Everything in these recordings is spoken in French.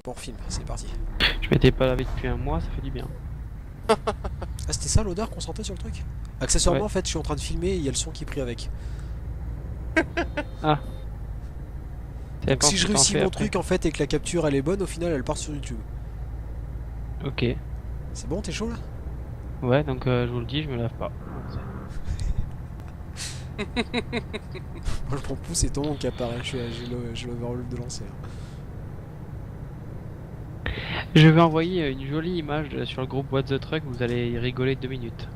on refilme, c'est parti. Je m'étais pas lavé depuis un mois, ça fait du bien. Ah, c'était ça l'odeur qu'on sentait sur le truc? Accessoirement, Ouais. en fait, je suis en train de filmer et il y a le son qui est pris avec. Ah. Donc si je réussis mon après. truc en fait et que la capture elle est bonne, au final elle part sur YouTube. Ok. C'est bon, t'es chaud là? Ouais, donc je vous le dis, je me lave pas. Moi je prends pouce et ton nom qui apparaît, j'ai l'overload de lancer. Je vais envoyer une jolie image sur le groupe What the Truck, vous allez y rigoler 2 minutes.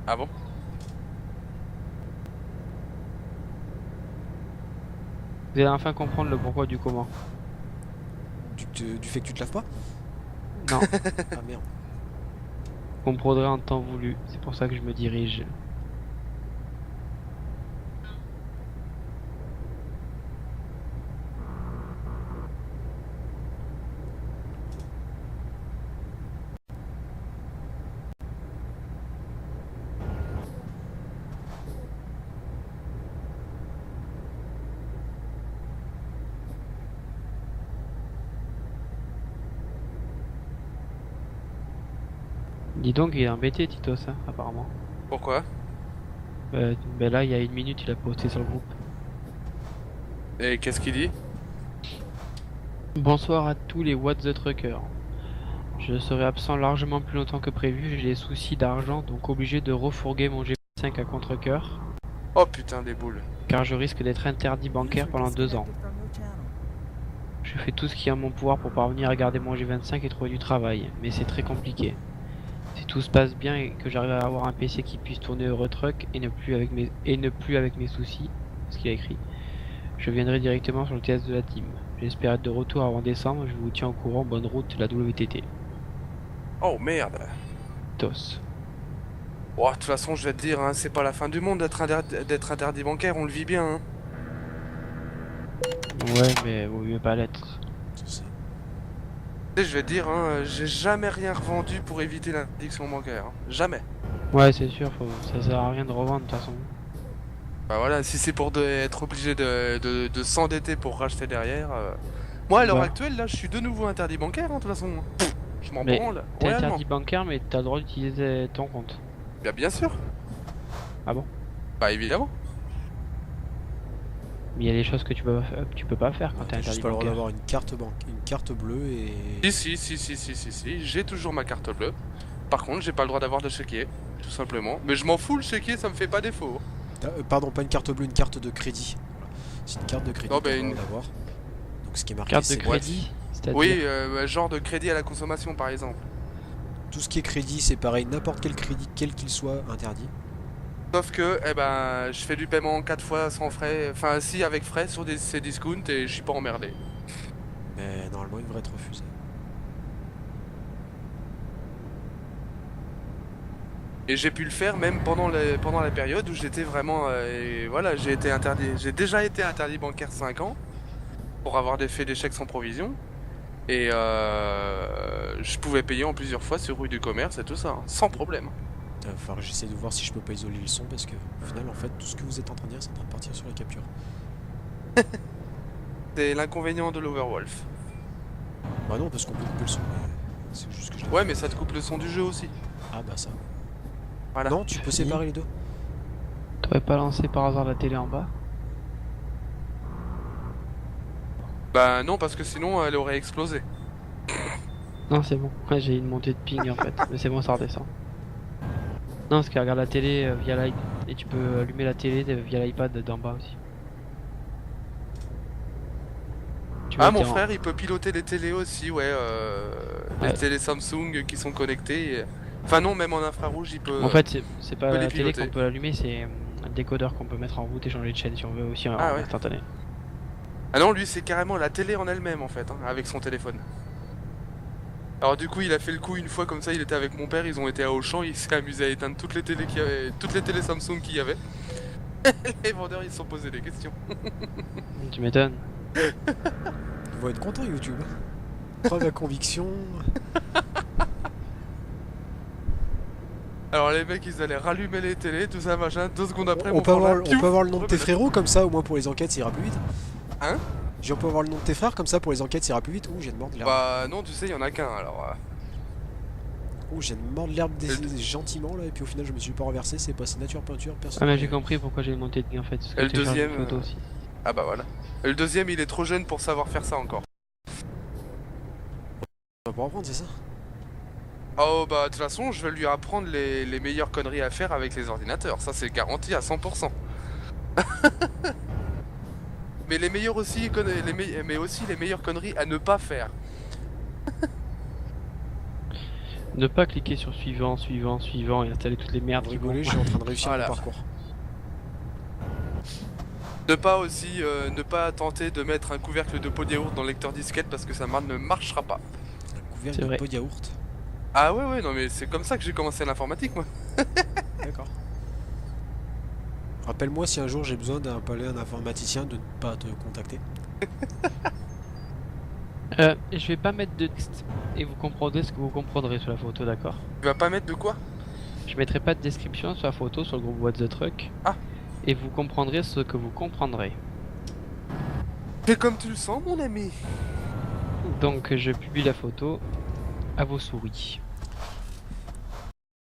Ah bon? Vous allez enfin comprendre le pourquoi du comment. Du fait que tu te laves pas? Non, Ah merde. vous comprendrez en temps voulu, c'est pour ça que je me dirige. Dis donc, il est embêté Tito ça, apparemment. Pourquoi? Ben là, il y a 1 minute, il a posté sur le groupe. Et qu'est-ce qu'il dit? Bonsoir à tous les What the Truckers. Je serai absent largement plus longtemps que prévu, j'ai des soucis d'argent, donc obligé de refourguer mon G5 à contre-cœur, Oh putain des boules. car je risque d'être interdit bancaire pendant 2 ans. Je fais tout ce qui est en mon pouvoir pour parvenir à garder mon G25 et trouver du travail, mais c'est très compliqué. Si tout se passe bien et que j'arrive à avoir un PC qui puisse tourner Eurotruck et ne plus avec mes soucis, ce qu'il a écrit, je viendrai directement sur le TS de la team. J'espère être de retour avant décembre, je vous tiens au courant, bonne route la WTT. Oh merde. TOS. Oh, de toute façon, je vais te dire, hein, c'est pas la fin du monde d'être interdit bancaire, on le vit bien. Hein. Ouais, mais vaut mieux pas l'être. Je sais. Tu sais, je vais te dire, hein, j'ai jamais rien revendu pour éviter l'interdiction bancaire. Hein. Jamais. Ouais, c'est sûr, ça sert à rien de revendre de toute façon. Bah voilà, si c'est pour être obligé de s'endetter pour racheter derrière. Moi, à l'heure Bah. actuelle, là, je suis de nouveau interdit bancaire, hein, de toute façon. Pff, je m'en Mais branle. t'es Réellement. interdit bancaire, mais t'as le droit d'utiliser ton compte. Bien sûr. Ah bon? Bah évidemment. Mais il y a des choses que tu peux pas faire quand t'es T'as juste interdit pas le droit bancaire. d'avoir une carte bleue et. Si, j'ai toujours ma carte bleue. Par contre, j'ai pas le droit d'avoir de chéquier, tout simplement. Mais je m'en fous, le chéquier, ça me fait pas défaut. Pardon, pas une carte bleue, une carte de crédit. Voilà. C'est une carte de crédit Non, que t'as bah, le droit une- d'avoir. Donc ce qui est marqué, Carte de c'est crédit, c'est-à-dire. Oui, genre de crédit à la consommation, par exemple. tout ce qui est crédit, c'est pareil, n'importe quel crédit, quel qu'il soit, interdit. Sauf que, eh ben, je fais du paiement 4 fois sans frais, enfin si avec frais sur ces discounts et je suis pas emmerdé. Mais normalement, il devrait être refusé. Et j'ai pu le faire même pendant la période où j'étais vraiment, et voilà, j'ai déjà été interdit bancaire 5 ans pour avoir fait des chèques sans provision. Et je pouvais payer en plusieurs fois sur rue du commerce et tout ça, hein, sans problème. Il va falloir que j'essaie de voir si je peux pas isoler le son parce que au final, en fait, tout ce que vous êtes en train de dire, c'est en train de partir sur la capture. C'est l'inconvénient de l'Overwolf. Bah non, parce qu'on peut couper le son, mais c'est juste que je. Ouais, mais ça te coupe le son du jeu aussi. Ah bah ça. Voilà. Non, tu peux séparer les deux. T'aurais pas lancé par hasard la télé en bas? Bah non, parce que sinon elle aurait explosé. Non, c'est bon. Ouais, j'ai une montée de ping en fait, mais c'est bon, ça redescend. Non, parce qu'elle regarde la télé via l'iPad et tu peux allumer la télé via l'iPad d'en bas aussi. Tu Ah, vois, mon t'es en- frère, il peut piloter les télés aussi, ouais. Les Ouais. télés Samsung qui sont connectées. Enfin non, même en infrarouge, il peut... En fait, c'est pas peut la les télé piloter. qu'on peut allumer, c'est un décodeur qu'on peut mettre en route et changer de chaîne si on veut aussi en Ah ouais. instantané. Ah non, lui, c'est carrément la télé en elle-même, en fait, hein, avec son téléphone. Alors du coup, il a fait le coup une fois comme ça, il était avec mon père, ils ont été à Auchan, il s'est amusé à éteindre toutes les télés toutes les télés Samsung qu'il y avait. Les vendeurs, ils se sont posés des questions. Tu m'étonnes. Ils vont être contents YouTube. Preuve à conviction. Alors les mecs, ils allaient rallumer les télés, tout ça, machin, 2 secondes après, On mon peut avoir, frangin, on peut avoir le nom de tes rebelote. frérots comme ça, au moins pour les enquêtes, ça ira plus vite. Hein? on peut avoir le nom de tes frères comme ça pour les enquêtes, ça ira plus vite. Ouh, j'ai de mordre l'herbe. Bah non, tu sais, il y en a qu'un alors. Ouh, j'ai de mordre l'herbe gentiment là, et puis au final, je me suis pas renversé. C'est passé nature peinture, Ah personne. mais j'ai compris pourquoi j'ai monté de en fait. Parce que Et le tu charges une deuxième, photo aussi. Ah bah voilà. Et le deuxième, il est trop jeune pour savoir faire ça encore. On va pas reprendre, c'est ça? Oh bah de toute façon, je vais lui apprendre les meilleures conneries à faire avec les ordinateurs. Ça, c'est garanti à 100%. Mais les meilleurs aussi, mais aussi les meilleures conneries à ne pas faire. Ne pas cliquer sur suivant, suivant, suivant et installer toutes les merdes Vous qui vont. rigolez, je suis en train de réussir Voilà. mon parcours. Ne pas aussi, ne pas tenter de mettre un couvercle de pot de yaourt dans le lecteur disquette parce que ça ne marchera pas. Un couvercle C'est de vrai. pot de yaourt. Ah ouais, non mais c'est comme ça que j'ai commencé l'informatique moi. D'accord. Rappelle-moi si un jour j'ai besoin d'un informaticien de ne pas te contacter. Je vais pas mettre de texte et vous comprendrez ce que vous comprendrez sur la photo, d'accord? Tu vas pas mettre de quoi? Je mettrai pas de description sur la photo sur le groupe What the Truck. Ah. Et vous comprendrez ce que vous comprendrez. Fais comme tu le sens mon ami. Donc je publie la photo à vos souris.